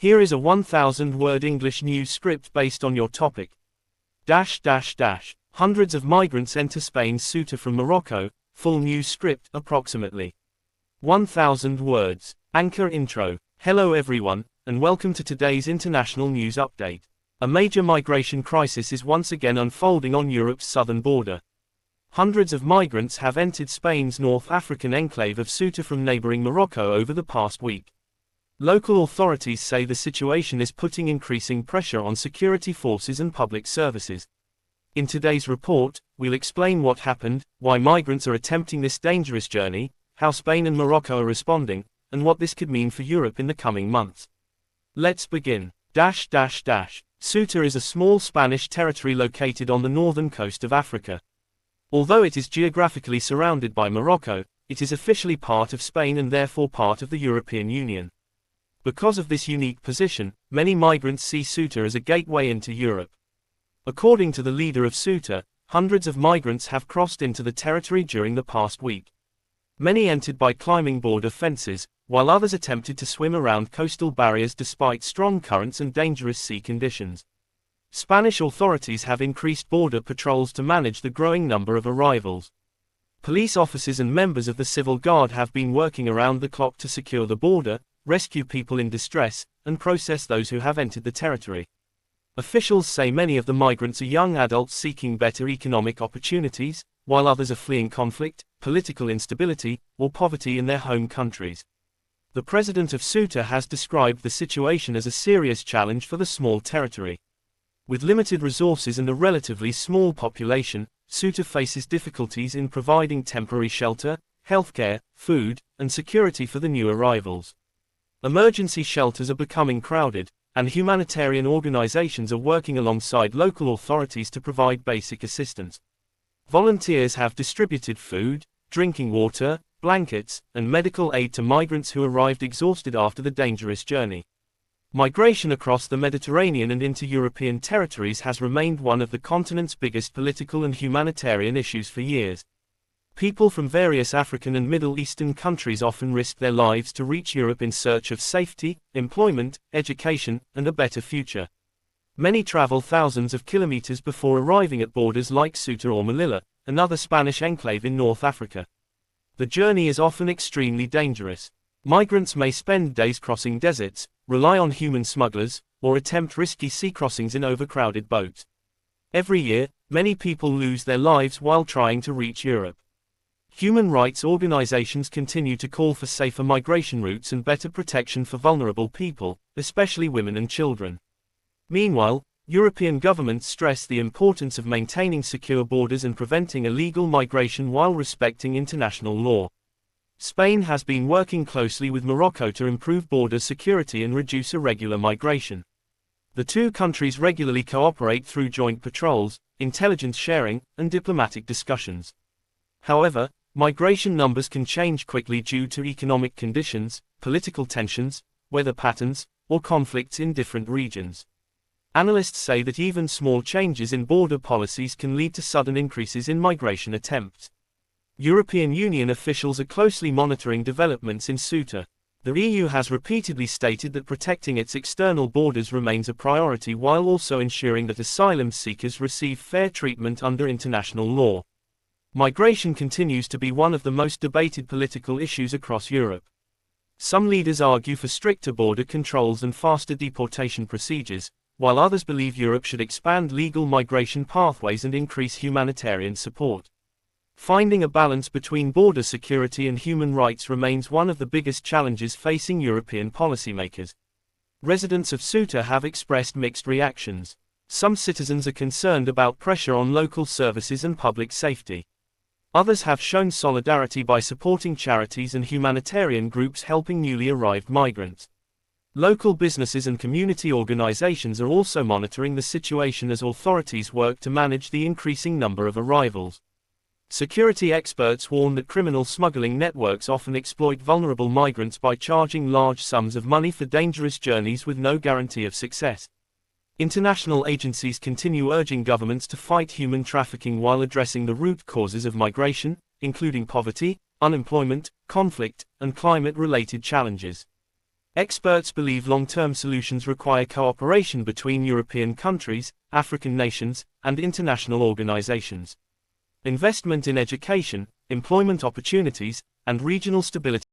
Here is a 1,000-word English news script based on your topic. Hundreds of migrants enter Spain's Ceuta from Morocco. Full news script, approximately 1,000 words. Anchor intro. Hello everyone, and welcome to today's international news update. A major migration crisis is once again unfolding on Europe's southern border. Hundreds of migrants have entered Spain's North African enclave of Ceuta from neighboring Morocco over the past week. Local authorities say the situation is putting increasing pressure on security forces and public services. In today's report, we'll explain what happened, why migrants are attempting this dangerous journey, how Spain and Morocco are responding, and what this could mean for Europe in the coming months. Let's begin. Ceuta is a small Spanish territory located on the northern coast of Africa. Although it is geographically surrounded by Morocco, it is officially part of Spain and therefore part of the European Union. Because of this unique position, many migrants see Ceuta as a gateway into Europe. According to the leader of Ceuta, hundreds of migrants have crossed into the territory during the past week. Many entered by climbing border fences, while others attempted to swim around coastal barriers despite strong currents and dangerous sea conditions. Spanish authorities have increased border patrols to manage the growing number of arrivals. Police officers and members of the Civil Guard have been working around the clock to secure the border, rescue people in distress, and process those who have entered the territory. Officials say many of the migrants are young adults seeking better economic opportunities, while others are fleeing conflict, political instability, or poverty in their home countries. The president of Ceuta has described the situation as a serious challenge for the small territory. With limited resources and a relatively small population, Ceuta faces difficulties in providing temporary shelter, healthcare, food, and security for the new arrivals. Emergency shelters are becoming crowded, and humanitarian organizations are working alongside local authorities to provide basic assistance. Volunteers have distributed food, drinking water, blankets, and medical aid to migrants who arrived exhausted after the dangerous journey. Migration across the Mediterranean and into European territories has remained one of the continent's biggest political and humanitarian issues for years. People from various African and Middle Eastern countries often risk their lives to reach Europe in search of safety, employment, education, and a better future. Many travel thousands of kilometers before arriving at borders like Ceuta or Melilla, another Spanish enclave in North Africa. The journey is often extremely dangerous. Migrants may spend days crossing deserts, rely on human smugglers, or attempt risky sea crossings in overcrowded boats. Every year, many people lose their lives while trying to reach Europe. Human rights organizations continue to call for safer migration routes and better protection for vulnerable people, especially women and children. Meanwhile, European governments stress the importance of maintaining secure borders and preventing illegal migration while respecting international law. Spain has been working closely with Morocco to improve border security and reduce irregular migration. The two countries regularly cooperate through joint patrols, intelligence sharing, and diplomatic discussions. However, migration numbers can change quickly due to economic conditions, political tensions, weather patterns, or conflicts in different regions. Analysts say that even small changes in border policies can lead to sudden increases in migration attempts. European Union officials are closely monitoring developments in Ceuta. The EU has repeatedly stated that protecting its external borders remains a priority while also ensuring that asylum seekers receive fair treatment under international law. Migration continues to be one of the most debated political issues across Europe. Some leaders argue for stricter border controls and faster deportation procedures, while others believe Europe should expand legal migration pathways and increase humanitarian support. Finding a balance between border security and human rights remains one of the biggest challenges facing European policymakers. Residents of Ceuta have expressed mixed reactions. Some citizens are concerned about pressure on local services and public safety. Others have shown solidarity by supporting charities and humanitarian groups helping newly arrived migrants. Local businesses and community organizations are also monitoring the situation as authorities work to manage the increasing number of arrivals. Security experts warn that criminal smuggling networks often exploit vulnerable migrants by charging large sums of money for dangerous journeys with no guarantee of success. International agencies continue urging governments to fight human trafficking while addressing the root causes of migration, including poverty, unemployment, conflict, and climate-related challenges. Experts believe long-term solutions require cooperation between European countries, African nations, and international organizations. Investment in education, employment opportunities, and regional stability